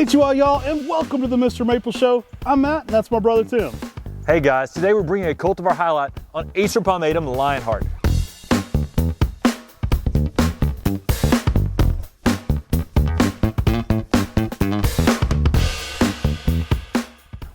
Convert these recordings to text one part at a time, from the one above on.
Konnichiwa, y'all, and welcome to the Mr. Maple Show. I'm Matt, and that's my brother Tim. Hey guys, today we're bringing a cultivar highlight on Acer palmatum Lionheart.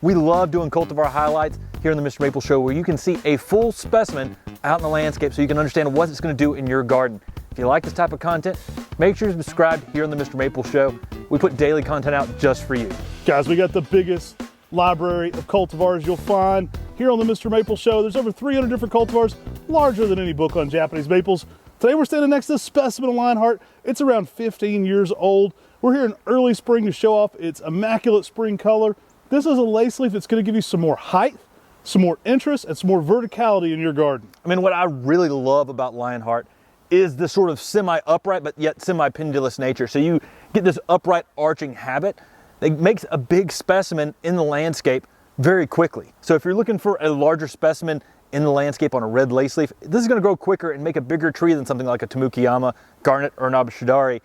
We love doing cultivar highlights here on the Mr. Maple Show, where you can see a full specimen out in the landscape so you can understand what it's going to do in your garden. If you like this type of content, make sure you're subscribed here on the Mr. Maple Show. We put daily content out just for you. Guys, we got the biggest library of cultivars you'll find here on the Mr. Maple Show. There's over 300 different cultivars, larger than any book on Japanese maples. Today we're standing next to this specimen of Lionheart. It's around 15 years old. We're here in early spring to show off its immaculate spring color. This is a Laceleaf that's going to give you some more height, some more interest, and some more verticality in your garden. I mean, what I really love about Lionheart is this sort of semi-upright but yet semi-pendulous nature. So you get this upright arching habit that makes a big specimen in the landscape very quickly. So if you're looking for a larger specimen in the landscape on a red Laceleaf, this is going to grow quicker and make a bigger tree than something like a Tamukiyama, Garnet, or an Abashidari.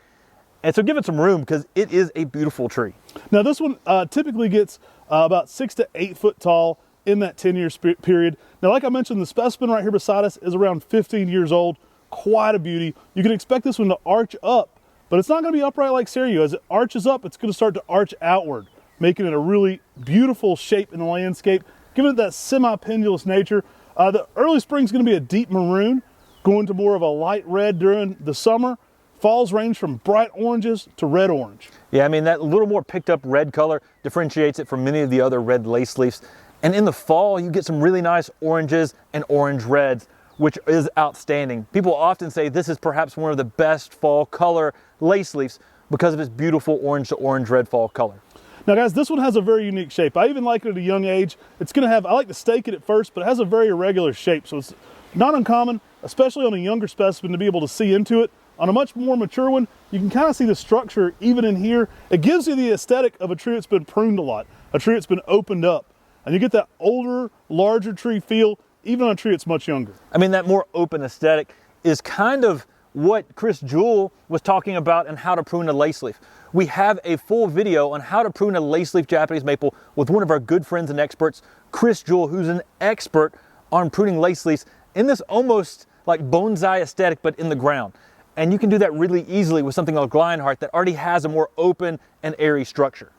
And so give it some room because it is a beautiful tree. Now this one typically gets about 6 to 8 foot tall in that 10-year period. Now, like I mentioned, the specimen right here beside us is around 15 years old. Quite a beauty. You can expect this one to arch up, but it's not going to be upright like Serio. As it arches up, it's going to start to arch outward, making it a really beautiful shape in the landscape, giving it that semi-pendulous nature. The early spring is going to be a deep maroon, going to more of a light red during the summer. Falls range from bright oranges to red orange. Yeah, I mean, that little more picked up red color differentiates it from many of the other red Laceleafs. And in the fall, you get some really nice oranges and orange reds, which is outstanding. People often say this is perhaps one of the best fall color Laceleafs because of its beautiful orange to orange red fall color. Now guys, this one has a very unique shape. I even like it at a young age. It's gonna have, I like to stake it at first, but it has a very irregular shape. So it's not uncommon, especially on a younger specimen, to be able to see into it. On a much more mature one, you can kind of see the structure even in here. It gives you the aesthetic of a tree that's been pruned a lot, a tree that's been opened up. And you get that older, larger tree feel, even on a tree that's much younger. I mean, that more open aesthetic is kind of what Chris Jewell was talking about in how to prune a Laceleaf. We have a full video on how to prune a Laceleaf Japanese maple with one of our good friends and experts, Chris Jewell, who's an expert on pruning Laceleafs in this almost like bonsai aesthetic, but in the ground. And you can do that really easily with something like Lionheart that already has a more open and airy structure.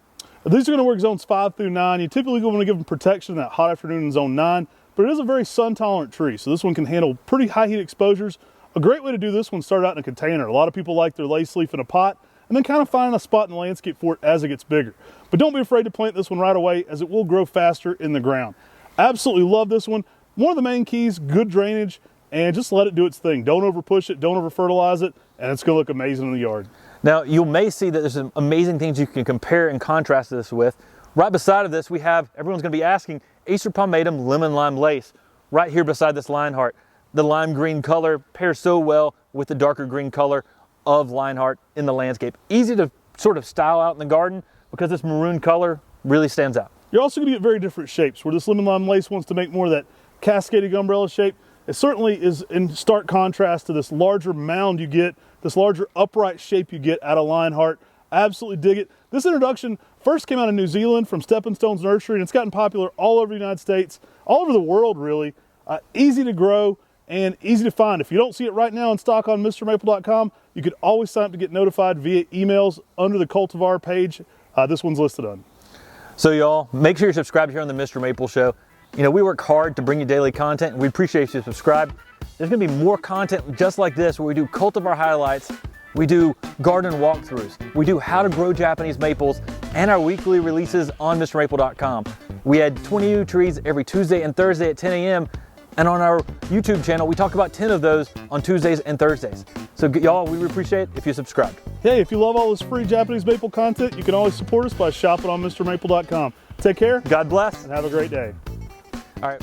These are going to work zones 5 through 9. You typically want to give them protection in that hot afternoon in zone 9, but it is a very sun-tolerant tree, so this one can handle pretty high heat exposures. A great way to do this one, start out in a container. A lot of people like their Laceleaf in a pot, and then kind of find a spot in the landscape for it as it gets bigger. But don't be afraid to plant this one right away, as it will grow faster in the ground. Absolutely love this one. One of the main keys, good drainage, and just let it do its thing. Don't over push it, don't over fertilize it, and it's going to look amazing in the yard. Now, you may see that there's some amazing things you can compare and contrast this with. Right beside of this, we have, everyone's going to be asking, Acer palmatum lemon lime lace. Right here beside this Lionheart. The lime green color pairs so well with the darker green color of Lionheart in the landscape. Easy to sort of style out in the garden because this maroon color really stands out. You're also going to get very different shapes. Where this lemon lime lace wants to make more of that cascading umbrella shape, it certainly is in stark contrast to this larger mound you get, this larger upright shape you get out of Lionheart. Absolutely dig it. This introduction first came out of New Zealand from Stepping Stone's Nursery, and it's gotten popular all over the United States, all over the world really. Easy to grow and easy to find. If you don't see it right now in stock on MrMaple.com, you could always sign up to get notified via emails under the cultivar page. This one's listed on. So y'all, make sure you're subscribed here on the Mr. Maple Show. You know, we work hard to bring you daily content, and we appreciate you subscribe. There's gonna be more content just like this, where we do cultivar highlights, we do garden walkthroughs, we do how to grow Japanese maples, and our weekly releases on MrMaple.com. We add 20 new trees every Tuesday and Thursday at 10 a.m. And on our YouTube channel, we talk about 10 of those on Tuesdays and Thursdays. So y'all, we would appreciate it if you subscribed. Hey, if you love all this free Japanese maple content, you can always support us by shopping on MrMaple.com. Take care. God bless. And have a great day. All right.